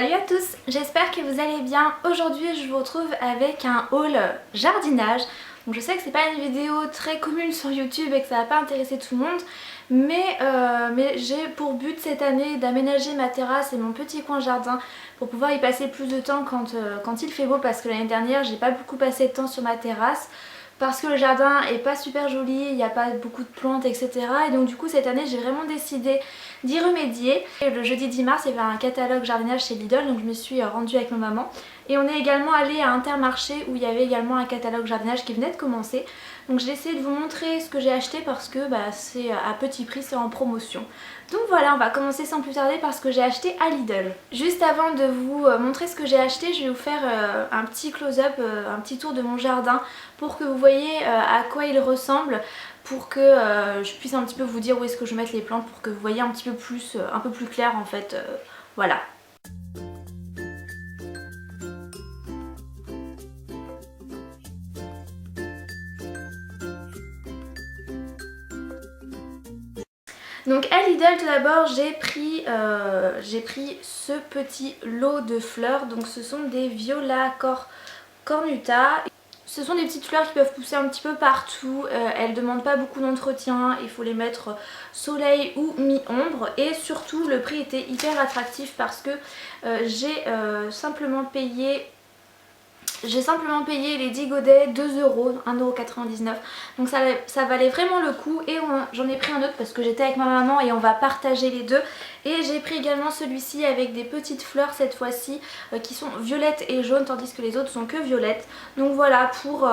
Salut à tous, j'espère que vous allez bien. Aujourd'hui je vous retrouve avec un haul jardinage. Donc je sais que c'est pas une vidéo très commune sur YouTube et que ça va pas intéresser tout le monde, mais j'ai pour but cette année d'aménager ma terrasse et mon petit coin jardin pour pouvoir y passer plus de temps quand il fait beau, parce que l'année dernière j'ai pas beaucoup passé de temps sur ma terrasse parce que le jardin est pas super joli, il n'y a pas beaucoup de plantes, etc. Et donc du coup cette année j'ai vraiment décidé d'y remédier. Et le jeudi 10 mars il y avait un catalogue jardinage chez Lidl, donc je me suis rendue avec ma maman. Et on est également allé à Intermarché où il y avait également un catalogue jardinage qui venait de commencer. Donc j'ai essayé de vous montrer ce que j'ai acheté parce que c'est à petit prix, c'est en promotion. Donc voilà, on va commencer sans plus tarder par ce que j'ai acheté à Lidl. Juste avant de vous montrer ce que j'ai acheté, je vais vous faire un petit close-up, un petit tour de mon jardin pour que vous voyez à quoi il ressemble, pour que je puisse un petit peu vous dire où est-ce que je vais mettre les plantes, pour que vous voyez un petit peu plus, un peu plus clair en fait, voilà. Donc à Lidl tout d'abord j'ai pris ce petit lot de fleurs. Donc ce sont des Viola Cornuta. Ce sont des petites fleurs qui peuvent pousser un petit peu partout, elles ne demandent pas beaucoup d'entretien, il faut les mettre soleil ou mi-ombre. Et surtout le prix était hyper attractif parce que j'ai simplement payé les 10 godets 2 euros, 1,99 €. Donc ça valait vraiment le coup. Et j'en ai pris un autre parce que j'étais avec ma maman et on va partager les deux. Et j'ai pris également celui-ci avec des petites fleurs cette fois-ci qui sont violettes et jaunes, tandis que les autres sont que violettes. Donc voilà, pour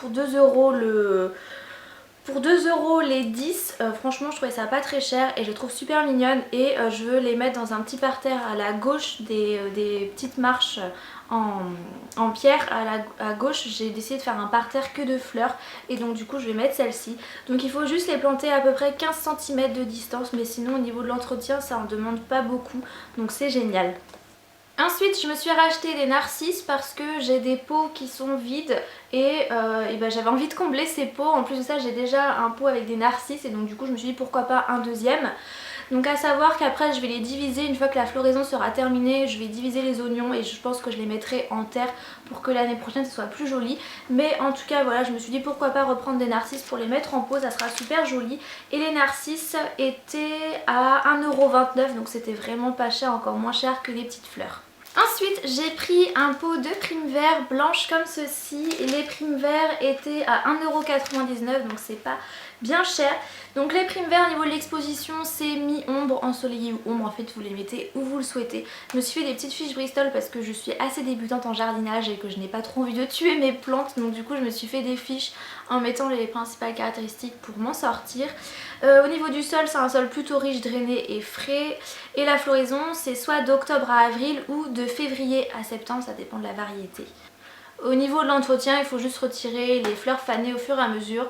2 euros Pour 2 euros les 10, franchement je trouvais ça pas très cher et je les trouve super mignonnes. Et je veux les mettre dans un petit parterre à la gauche des petites marches en pierre. À gauche j'ai décidé de faire un parterre que de fleurs et donc du coup je vais mettre celle-ci. Donc il faut juste les planter à peu près 15 cm de distance, mais sinon au niveau de l'entretien ça en demande pas beaucoup, donc c'est génial. Ensuite je me suis racheté des narcisses parce que j'ai des pots qui sont vides et j'avais envie de combler ces pots. En plus de ça j'ai déjà un pot avec des narcisses et donc du coup je me suis dit pourquoi pas un deuxième. Donc à savoir qu'après je vais les diviser, une fois que la floraison sera terminée, je vais diviser les oignons et je pense que je les mettrai en terre pour que l'année prochaine ce soit plus joli. Mais en tout cas voilà, je me suis dit pourquoi pas reprendre des narcisses pour les mettre en pot, ça sera super joli. Et les narcisses étaient à 1,29 €, donc c'était vraiment pas cher, encore moins cher que les petites fleurs. Ensuite j'ai pris un pot de Primevère blanche comme ceci et les Primevères étaient à 1,99 €, donc c'est pas bien cher. Donc les Primevères au niveau de l'exposition c'est mi-ombre, ensoleillé ou ombre, en fait vous les mettez où vous le souhaitez. Je me suis fait des petites fiches Bristol parce que je suis assez débutante en jardinage et que je n'ai pas trop envie de tuer mes plantes, donc du coup je me suis fait des fiches en mettant les principales caractéristiques pour m'en sortir. Au niveau du sol c'est un sol plutôt riche, drainé et frais, et la floraison c'est soit d'octobre à avril ou de février à septembre, ça dépend de la variété. Au niveau de l'entretien il faut juste retirer les fleurs fanées au fur et à mesure.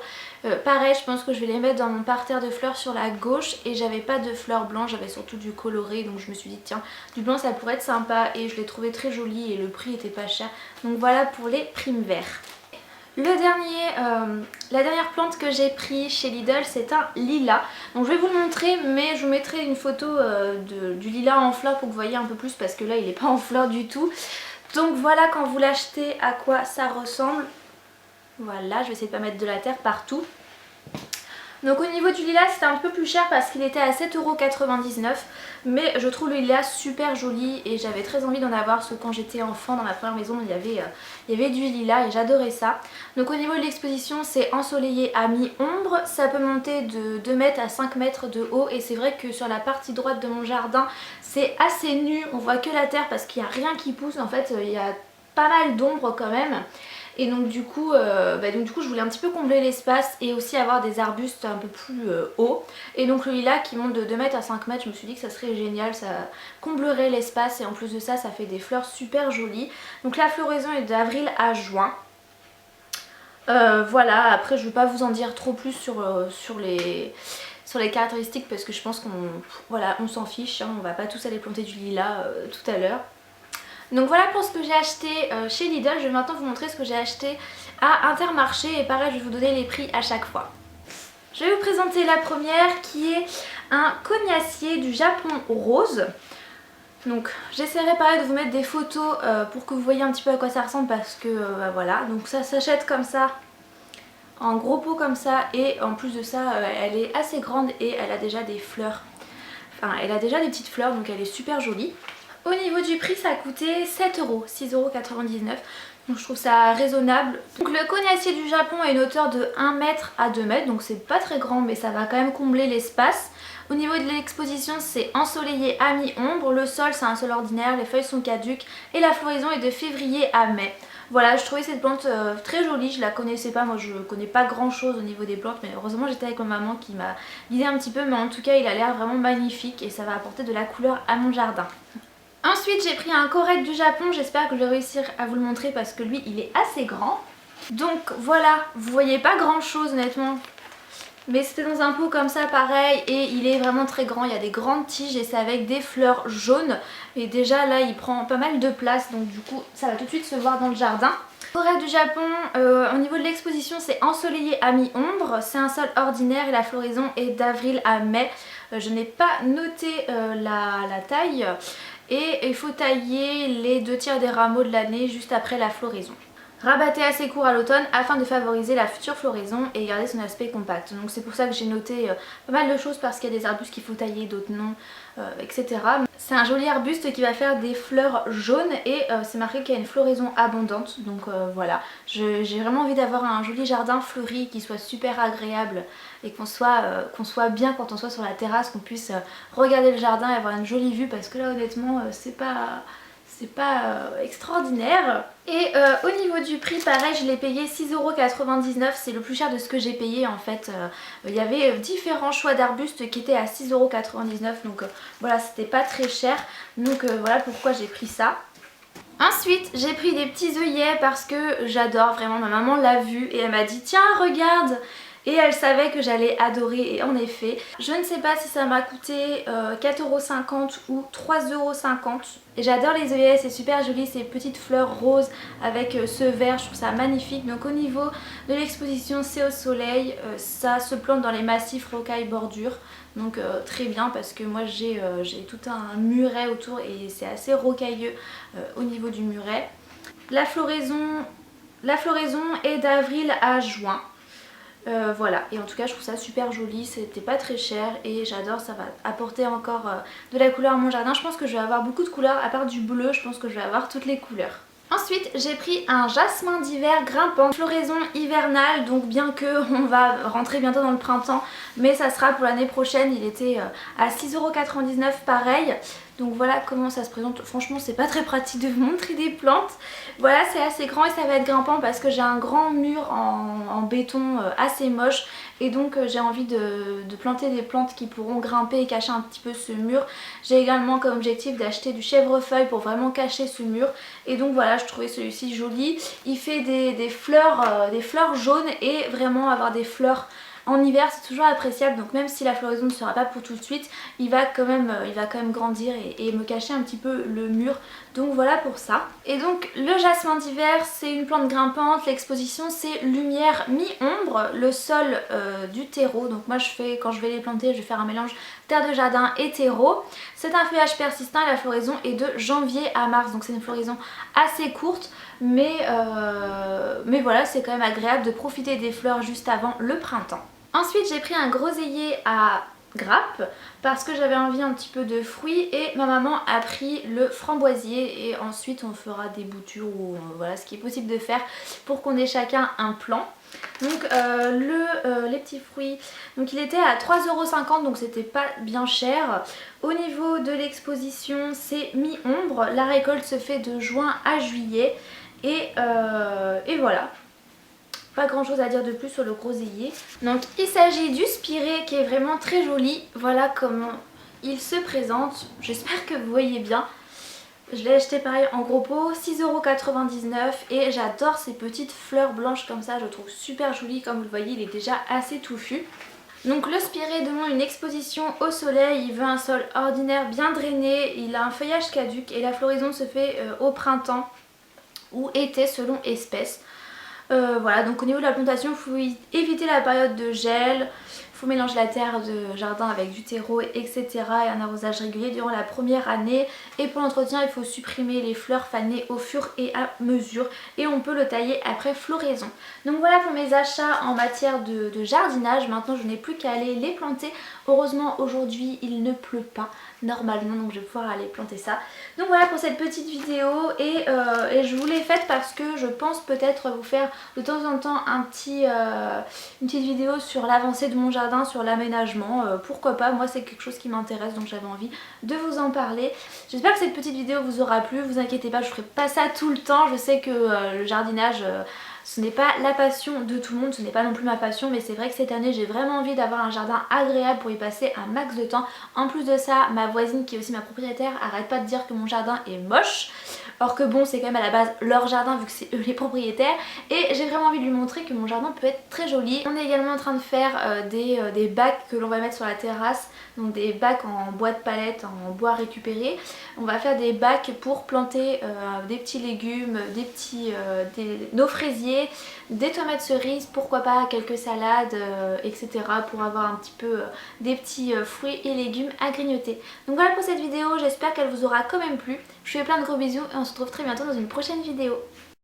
Pareil, je pense que je vais les mettre dans mon parterre de fleurs sur la gauche et j'avais pas de fleurs blanches, j'avais surtout du coloré, donc je me suis dit tiens, du blanc ça pourrait être sympa et je l'ai trouvé très joli et le prix était pas cher. Donc voilà pour les Primevères. La dernière plante que j'ai pris chez Lidl c'est un lilas. Donc je vais vous le montrer, mais je vous mettrai une photo du lilas en fleurs pour que vous voyez un peu plus parce que là il est pas en fleurs du tout. Donc voilà quand vous l'achetez à quoi ça ressemble. Voilà, je vais essayer de pas mettre de la terre partout. Donc au niveau du lilas c'était un peu plus cher parce qu'il était à 7,99 €, mais je trouve le lilas super joli et j'avais très envie d'en avoir, parce que quand j'étais enfant dans ma première maison il y avait du lilas et j'adorais ça. Donc au niveau de l'exposition c'est ensoleillé à mi-ombre, ça peut monter de 2 mètres à 5 mètres de haut et c'est vrai que sur la partie droite de mon jardin c'est assez nu, on voit que la terre parce qu'il n'y a rien qui pousse, en fait il y a pas mal d'ombre quand même. Et donc du coup je voulais un petit peu combler l'espace et aussi avoir des arbustes un peu plus hauts. Et donc le lilas qui monte de 2 mètres à 5 mètres, je me suis dit que ça serait génial, ça comblerait l'espace et en plus de ça, ça fait des fleurs super jolies. Donc la floraison est d'avril à juin. Voilà, après je ne vais pas vous en dire trop plus sur les caractéristiques parce que je pense qu'on s'en fiche, hein, on va pas tous aller planter du lilas tout à l'heure. Donc voilà pour ce que j'ai acheté chez Lidl. Je vais maintenant vous montrer ce que j'ai acheté à Intermarché et pareil je vais vous donner les prix à chaque fois. Je vais vous présenter la première qui est un cognacier du Japon rose. Donc j'essaierai pareil de vous mettre des photos pour que vous voyez un petit peu à quoi ça ressemble parce que bah, voilà. Donc ça s'achète comme ça, en gros pot comme ça, et en plus de ça elle est assez grande et elle a déjà des fleurs. Enfin elle a déjà des petites fleurs, donc elle est super jolie. Au niveau du prix ça a coûté 7 €, 6,99 €. Donc je trouve ça raisonnable. Donc le cognatier du Japon a une hauteur de 1 mètre à 2 mètres, donc c'est pas très grand mais ça va quand même combler l'espace. Au niveau de l'exposition c'est ensoleillé à mi-ombre, le sol c'est un sol ordinaire, les feuilles sont caduques et la floraison est de février à mai. Voilà, je trouvais cette plante très jolie, je la connaissais pas, moi je connais pas grand chose au niveau des plantes, mais heureusement j'étais avec ma maman qui m'a guidée un petit peu, mais en tout cas il a l'air vraiment magnifique et ça va apporter de la couleur à mon jardin. Ensuite j'ai pris un corette du Japon, j'espère que je vais réussir à vous le montrer parce que lui il est assez grand. Donc voilà, vous voyez pas grand chose honnêtement. Mais c'était dans un pot comme ça pareil et il est vraiment très grand, il y a des grandes tiges et c'est avec des fleurs jaunes. Et déjà là il prend pas mal de place donc du coup ça va tout de suite se voir dans le jardin. Corette du Japon, au niveau de l'exposition c'est ensoleillé à mi-ombre, c'est un sol ordinaire et la floraison est d'avril à mai. Je n'ai pas noté la taille et il faut tailler les 2/3 des rameaux de l'année juste après la floraison. Rabatté assez court à l'automne afin de favoriser la future floraison et garder son aspect compact. Donc c'est pour ça que j'ai noté pas mal de choses parce qu'il y a des arbustes qu'il faut tailler, d'autres non, etc. C'est un joli arbuste qui va faire des fleurs jaunes et c'est marqué qu'il y a une floraison abondante. Donc voilà, j'ai vraiment envie d'avoir un joli jardin fleuri qui soit super agréable et qu'on soit bien quand on soit sur la terrasse, qu'on puisse regarder le jardin et avoir une jolie vue parce que là honnêtement c'est pas extraordinaire. Et au niveau du prix pareil je l'ai payé 6,99 €, c'est le plus cher de ce que j'ai payé en fait. Il y avait différents choix d'arbustes qui étaient à 6,99 € donc voilà c'était pas très cher. Donc voilà pourquoi j'ai pris ça. Ensuite j'ai pris des petits œillets parce que j'adore vraiment, ma maman l'a vu et elle m'a dit tiens regarde. Et elle savait que j'allais adorer et en effet, je ne sais pas si ça m'a coûté 4,50 € ou 3,50 €. Et j'adore les œillets, c'est super joli, ces petites fleurs roses avec ce vert, je trouve ça magnifique. Donc au niveau de l'exposition c'est au soleil, ça se plante dans les massifs rocailles bordure. Donc très bien parce que moi j'ai tout un muret autour et c'est assez rocailleux au niveau du muret. La floraison est d'avril à juin. Voilà, et en tout cas je trouve ça super joli, c'était pas très cher et j'adore, ça va apporter encore de la couleur à mon jardin. Je pense que je vais avoir beaucoup de couleurs, à part du bleu, je pense que je vais avoir toutes les couleurs. Ensuite j'ai pris un jasmin d'hiver grimpant, floraison hivernale, donc bien que on va rentrer bientôt dans le printemps, mais ça sera pour l'année prochaine. Il était à 6,99 € pareil. Donc voilà comment ça se présente, franchement c'est pas très pratique de vous montrer des plantes. Voilà c'est assez grand et ça va être grimpant parce que j'ai un grand mur en béton assez moche. Et donc j'ai envie de planter des plantes qui pourront grimper et cacher un petit peu ce mur. J'ai également comme objectif d'acheter du chèvrefeuille pour vraiment cacher ce mur. Et donc voilà je trouvais celui-ci joli. Il fait des fleurs jaunes et vraiment avoir des fleurs en hiver c'est toujours appréciable, donc même si la floraison ne sera pas pour tout de suite, il va quand même grandir et me cacher un petit peu le mur. Donc voilà pour ça. Et donc le jasmin d'hiver c'est une plante grimpante, l'exposition c'est lumière mi-ombre, le sol du terreau. Donc moi quand je vais les planter je vais faire un mélange terre de jardin et terreau. C'est un feuillage persistant et la floraison est de janvier à mars, donc c'est une floraison assez courte. Mais voilà c'est quand même agréable de profiter des fleurs juste avant le printemps. Ensuite j'ai pris un groseillier à grappe parce que j'avais envie un petit peu de fruits et ma maman a pris le framboisier et ensuite on fera des boutures ou voilà ce qui est possible de faire pour qu'on ait chacun un plan. Donc les petits fruits, donc il était à 3,50 € donc c'était pas bien cher. Au niveau de l'exposition c'est mi-ombre, la récolte se fait de juin à juillet et voilà. Pas grand chose à dire de plus sur le groseillier. Donc il s'agit du spiré qui est vraiment très joli. Voilà comment il se présente. J'espère que vous voyez bien. Je l'ai acheté pareil en gros pot, 6,99 € et j'adore ces petites fleurs blanches comme ça. Je le trouve super joli. Comme vous le voyez il est déjà assez touffu. Donc le spiré demande une exposition au soleil, il veut un sol ordinaire bien drainé, il a un feuillage caduc et la floraison se fait au printemps ou été selon espèce. Voilà donc au niveau de la plantation il faut éviter la période de gel, il faut mélanger la terre de jardin avec du terreau, etc. et un arrosage régulier durant la première année. Et pour l'entretien, il faut supprimer les fleurs fanées au fur et à mesure et on peut le tailler après floraison. Donc voilà pour mes achats en matière de jardinage. Maintenant je n'ai plus qu'à aller les planter. Heureusement aujourd'hui il ne pleut pas normalement, donc je vais pouvoir aller planter ça. Donc voilà pour cette petite vidéo et je vous l'ai faite parce que je pense peut-être vous faire de temps en temps une petite vidéo sur l'avancée de mon jardin, sur l'aménagement. Pourquoi pas, moi c'est quelque chose qui m'intéresse donc j'avais envie de vous en parler. J'espère que cette petite vidéo vous aura plu, vous inquiétez pas, je ferai pas ça tout le temps. Je sais que le jardinage ce n'est pas la passion de tout le monde, ce n'est pas non plus ma passion, mais c'est vrai que cette année j'ai vraiment envie d'avoir un jardin agréable pour y passer un max de temps. En plus de ça, ma voisine qui est aussi ma propriétaire arrête pas de dire que mon jardin est moche, or que bon, c'est quand même à la base leur jardin vu que c'est eux les propriétaires, et j'ai vraiment envie de lui montrer que mon jardin peut être très joli. On est également en train de faire des bacs que l'on va mettre sur la terrasse, donc des bacs en bois de palette, en bois récupéré. On va faire des bacs pour planter des petits légumes, nos fraisiers, des tomates cerises, pourquoi pas quelques salades, etc. pour avoir un petit peu des petits fruits et légumes à grignoter. Donc voilà pour cette vidéo, j'espère qu'elle vous aura quand même plu. Je vous fais plein de gros bisous et on se retrouve très bientôt dans une prochaine vidéo.